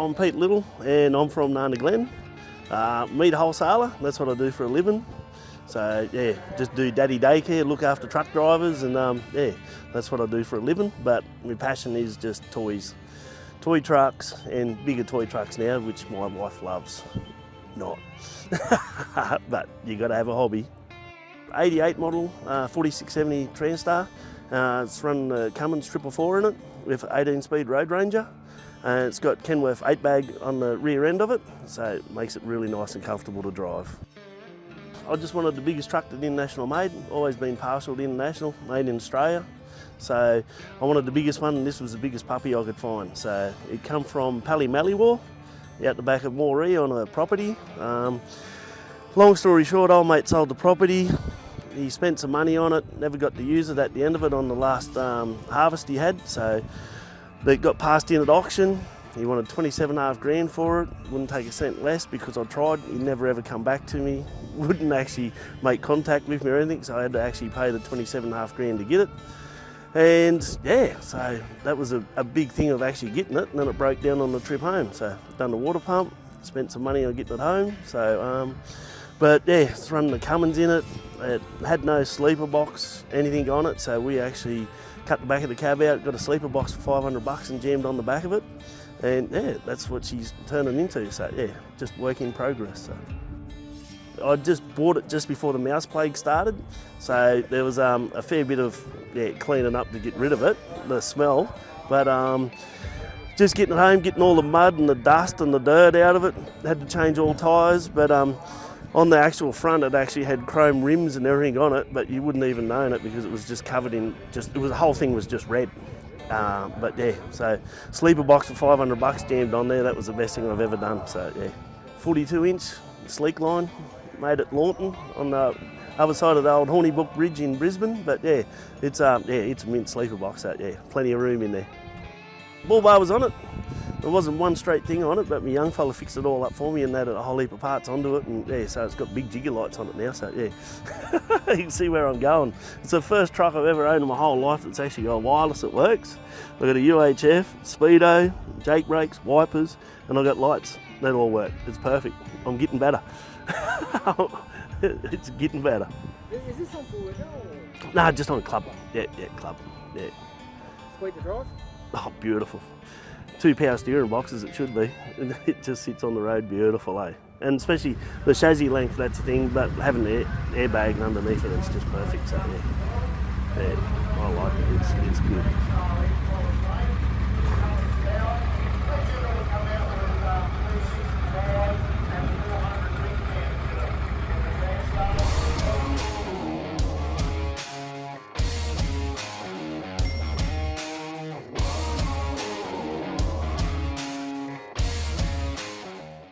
I'm Pete Little and I'm from Nana Glen. Meat wholesaler, that's what I do for a living. So yeah, just do daddy daycare, look after truck drivers, and yeah, that's what I do for a living. But my passion is just toys. Toy trucks and bigger toy trucks now, which my wife loves. Not. But you got to have a hobby. 88 model, 4670 Transtar. It's run the Cummins 444 in it with 18-speed Roadranger. And it's got Kenworth 8-bag on the rear end of it, so it makes it really nice and comfortable to drive. I just wanted the biggest truck that International made. Always been partial to International, made in Australia. So I wanted the biggest one, and this was the biggest puppy I could find. So it come from Pallamallawa, out the back of Moree on a property. Long story short, old mate sold the property. He spent some money on it, never got to use it at the end of it on the last harvest he had. So it got passed in at auction. He wanted 27.5 grand for it. Wouldn't take a cent less because I tried. He never ever come back to me. Wouldn't actually make contact with me or anything. So I had to actually pay the 27.5 grand to get it. And yeah, so that was a big thing of actually getting it, and then it broke down on the trip home. So done the water pump, spent some money on getting it home. So, but yeah, it's run the Cummins in it. It had no sleeper box, anything on it. So we actually cut the back of the cab out, got a sleeper box for $500 and jammed on the back of it. And yeah, that's what she's turning into. So yeah, just work in progress. So I just bought it just before the mouse plague started. So there was a fair bit of cleaning up to get rid of it, the smell. But just getting it home, getting all the mud and the dust and the dirt out of it. Had to change all tyres, but on the actual front it actually had chrome rims and everything on it, but you wouldn't even known it because it was just covered in the whole thing was just red. But yeah, so sleeper box for $500 jammed on there. That was the best thing I've ever done. So yeah, 42-inch Sleekline, made at Launton on the other side of the old Hornybrook Bridge in Brisbane. But yeah, it's a mint sleeper box. So yeah, plenty of room in there. Ball bar was on it. There wasn't one straight thing on it, but my young fella fixed it all up for me and added a whole heap of parts onto it. And yeah, so it's got big jigger lights on it now. So yeah, you can see where I'm going. It's the first truck I've ever owned in my whole life that's actually got wireless that works. I've got a UHF, speedo, jake brakes, wipers, and I've got lights. They all work. It's perfect. I'm getting better. It's getting better. Is this on full winter or? Nah, just on club. Yeah, club. Yeah. Sweet to drive? Oh, beautiful. 2 power steering boxes, it should be. It just sits on the road beautiful, eh? And especially the chassis length, that's the thing, but having the airbag underneath it, it's just perfect. So yeah, I like it. It's good.